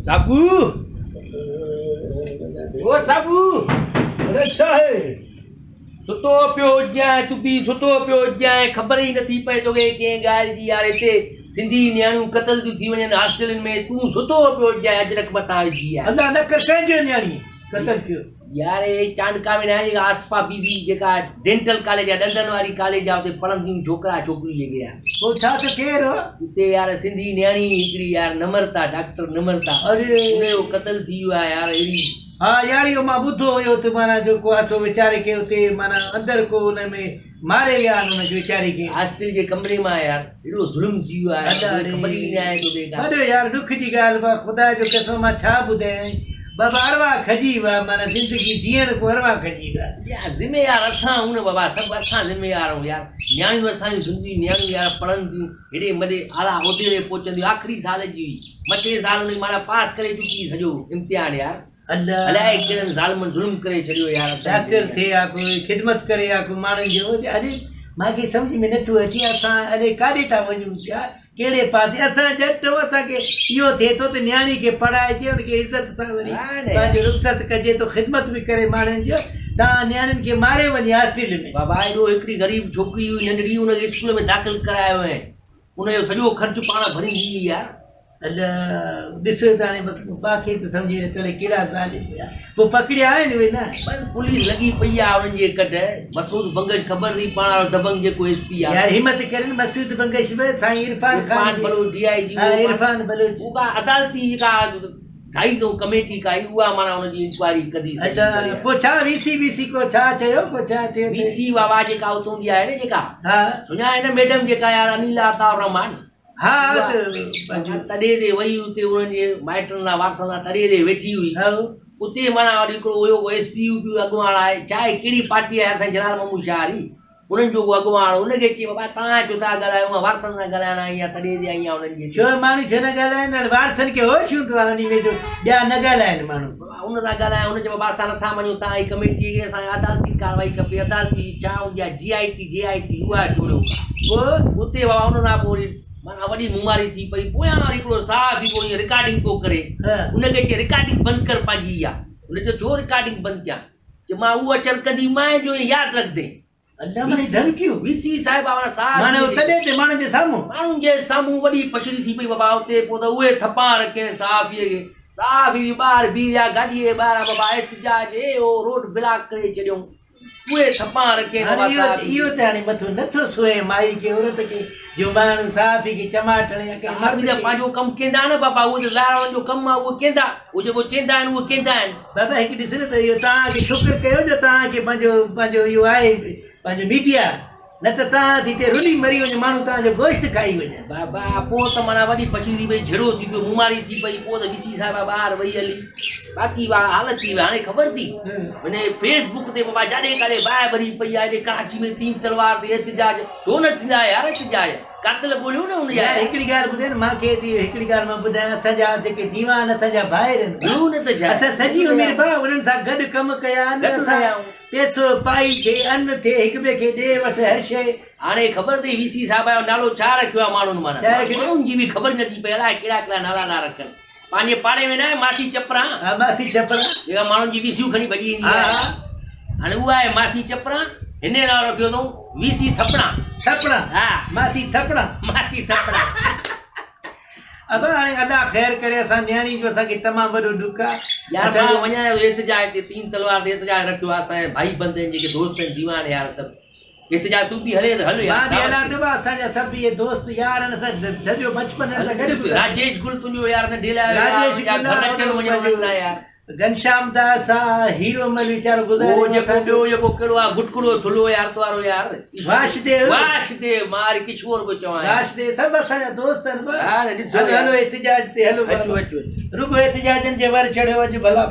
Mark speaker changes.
Speaker 1: साबू ओ साबू
Speaker 2: अरे छा है
Speaker 1: सुतो पियो जाए तू भी सुतो पियो जाए ख़बर ही नथी पए तोखे कंहिं ॻाल्हि जी यार हिते सिंधी नियाणियूं क़तल थियूं थी वञनि हॉस्टलनि में तूं सुतो पियो जाए अजरक मथां विझी आहे
Speaker 2: अल्लाह न कर कंहिंजो न्याणी क़तल थियो
Speaker 1: यार हे चांडका में आहे आसफा बीबी जेका डेंटल कॉलेज आहे ॾंदनि वारी कॉलेज आहे हुते पढ़ंदियूं छोकिरा छोकिरियूं जेके आहे
Speaker 2: पोइ छा त केरु
Speaker 1: हुते यार सिंधी नियाणी हिकिड़ी यार नम्रता डॉक्टर नम्रता
Speaker 2: अरे
Speaker 1: उनजो क़तल थी वियो आहे यार अहिड़ी
Speaker 2: हा यार इहो मां ॿुधो हुयो त माना जेको आहे सो वीचारे खे हुते माना अंदरि को हुन में मारे विया आहिनि हुनखे वीचारे खे
Speaker 1: हॉस्टल जे कमरे मां यार एॾो ज़ुल्म थी वियो आहे ख़बर ई न आहे तोखे का
Speaker 2: अरे यार ॾुख जी ॻाल्हि बा ख़ुदा जो कसम मां छा ॿुधायां बाबा अरवा खजी विया माना ज़िंदगी जीअण को अरवा खजी विया
Speaker 1: यार ज़िम्मेवार असां आहियूं न बाबा सभु असां ज़िम्मेवार आहियूं यार नियाणियूं असांजी सिंधी नियाणियूं यार पढ़नि थियूं हेॾे मॾे आला उहिदे ते पहुचंदियूं आख़िरी साल जी मथे साल हुन माना पास करे चुकी सॼो इम्तिहान यार
Speaker 2: अल्लाह
Speaker 1: अलाए कहिड़नि ज़ालिमनि ज़ुल्म करे छॾियो यार
Speaker 2: डॉक्टर थे या कोई ख़िदमत करे या कोई माण्हुनि जो अरे मूंखे सम्झ में नथो अचे असां अरे काॾे था वञूं पिया कहिड़े पासे असां ॼट असांखे इहो थिए थो त नियाणी खे पढ़ाइजे हुनखे इज़त सां वरी पंहिंजो रुख़सत कजे थो ख़िदमत बि करे माण्हुनि जो तव्हां नियाणियुनि खे मारे वञे हॉस्टल में
Speaker 1: बाबा एॾो हिकिड़ी ग़रीब छोकिरी हुई नंढड़ी हुनखे स्कूल में दाख़िल करायो ऐं हुनजो सॼो ख़र्चु पाण भरींदी हुई यार
Speaker 2: अल्लाह ॾिसो त हाणे मूंखे त सम्झ में नथो अचे कहिड़ा साल पिया पोइ पकड़िया आहिनि उहे न
Speaker 1: बस पुलिस लॻी पई आहे हुननि जे कट मसूद बंगश ख़बर थी पाण वारो दबंग जेको एसपी आहे
Speaker 2: यार हिम्मत करे मसूद बंगश में साईं इरफान खान
Speaker 1: बलोच डीआईजी
Speaker 2: इरफान बलोच
Speaker 1: उहा अदालती जेका ठाही अथऊं कमेटी काई उहा माना हुनजी इंक्वायरी कदी
Speaker 2: पोइ छा वीसी को छा चयो पोइ छा थियो
Speaker 1: वीसी बाबा जेका उतां जी आहे न जेका
Speaker 2: हा
Speaker 1: सुञाणे न मैडम जेका यार अनिला अताउर रहमान
Speaker 2: हा
Speaker 1: तॾहिं ते वई उते उन्हनि जे माइटनि लाइ वारसनि लाइ तॾहिं ते वेठी हुई उते माना वरी हिकिड़ो हुयो एसपी यूपी अॻुवाण आहे चाहे कहिड़ी पार्टी आहे असांजी जलाल महमूद शाहरी उन्हनि जो उहो अॻुवाण हुनखे चई बाबा तव्हां छो था ॻाल्हायो वारसनि सां ॻाल्हाइण आई आहे तॾहिं ते आई आहे हुननि खे
Speaker 2: छो माण्हू छो न ॻाल्हाइनि वारसनि खे होश हूंदो आहे उन में जो ॿिया न ॻाल्हाइनि माण्हू
Speaker 1: हुन सां ॻाल्हाए हुन चयो बाबा असां नथा मञूं तव्हां जी कमेटीअ खे असांखे अदालती कार्रवाई खपे अदालती छा हूंदी आहे GIT उहा छोड़ियो पोइ उते बाबा हुन खां पोइ माना वॾी मुमारी थी पई पोयां वरी हिकिड़ो साहब हिकिड़ो रिकॉर्डिंग पियो करे हुनखे चई रिकॉर्डिंग बंदि कर पंहिंजी इहा हुन चयो छो रिकॉर्डिंग बंदि कयां चयो मां उहा चरकंदी माए जो यादि रखंदे
Speaker 2: धमकियूं
Speaker 1: वीसी साहिब साहब माण्हुनि जे साम्हूं वॾी पछड़ी थी पई बाबा हुते पोइ त उहे थपा रखे साहबीअ खे साहबी ॿार बीह गाॾीअ जे ॿाहिरां बाबा एहतिजाज रोड ब्लॉक करे छॾियऊं उहे थपा रखे
Speaker 2: इहो त हाणे मथो नथो सोए माई खे औरत खे जो माण्हू साहबी खे चमाटण
Speaker 1: पंहिंजो कमु कंदा न बाबा उहो त लारवनि जो कमु आहे उहो कंदा उहे जेको चवंदा आहिनि उहे कंदा आहिनि
Speaker 2: बाबा हिकु ॾिस न त इहो तव्हांखे शुक्र कयो जो तव्हांखे पंहिंजो इहो आहे पंहिंजो मीडिया न त तव्हां हिते रुली मरी वञे माण्हू तव्हांजो गोश्त खाई वञे
Speaker 1: बाबा पोइ त माना वॾी पछड़ी थी पई झेड़ो थी पियो मुमारी थी पई पोइ त वीसी साहिब ॿाहिरि वई हली बाक़ी हालत थी वई हाणे ख़बर थी हिन फेसबुक ते बाबा जाॾे काॾे बाहि भरी पई आहे कराची में 3 तलवार ते एहतिजाज छो न थींदा यार एहतिजाज कातल ॻोल्हियो न हुन यार
Speaker 2: हिकिड़ी ॻाल्हि ॿुधाए न मूंखे हिकिड़ी ॻाल्हि मां ॿुधायां असांजा जेके दीवान असांजा ॿाहिरि आहिनि असां सॼी उमिरि भाउ उन्हनि सां गॾु कमु कया आहिनि पैसो पाई थिए अन्न थिए हिक ॿिए खे ॾे वठि हर शइ
Speaker 1: हाणे ख़बर अथई वीसी साहिब जो नालो छा रखियो आहे माण्हुनि माना माण्हुनि जी बि ख़बर नथी पए अलाए कहिड़ा कहिड़ा नाला न रखनि पंहिंजे पाड़े में न आहे मासी चपरा
Speaker 2: मासी चपरा
Speaker 1: जेका माण्हुनि जी वीसियूं खणी भॼी ईंदी आहे हाणे उहा आहे मासी चपरा हिन नालो रखियो अथऊं वीसी थपड़ा हा
Speaker 2: मासी थपड़ा अब हाणे अलाह ख़ैर करे असां नियाणी जो असांखे तमामु वॾो ॾुख आहे
Speaker 1: यार मां वञा एहतिजाज ते 3 तलवार ते एहतिजाज रखियो आहे असांजे भाई बंद आहिनि जेके दोस्त आहिनि दीवान यार सभु एहतिजाज तूं बि हले त हल यार
Speaker 2: मां बि हलां थो असांजा सभु इहे दोस्त यार आहिनि असां सॼो बचपन सां गॾु
Speaker 1: राजेश गुल तुंहिंजो यार न ढिलायो राजेश घर अचण वञण न यार
Speaker 2: घनश्याम दास हीरो मल वीचारो गुज़ारियो
Speaker 1: जेको ॿियो जेको कहिड़ो आहे गुटकुड़ो थुलो यार वारो यार वाशदेव मार किशोर बि चवां
Speaker 2: वाशदेव सभु असांजा दोस्त आहिनि हलो एहतिजाज ते हलो रुगो एहतिजाजनि जे वर चढ़ियो अॼु भला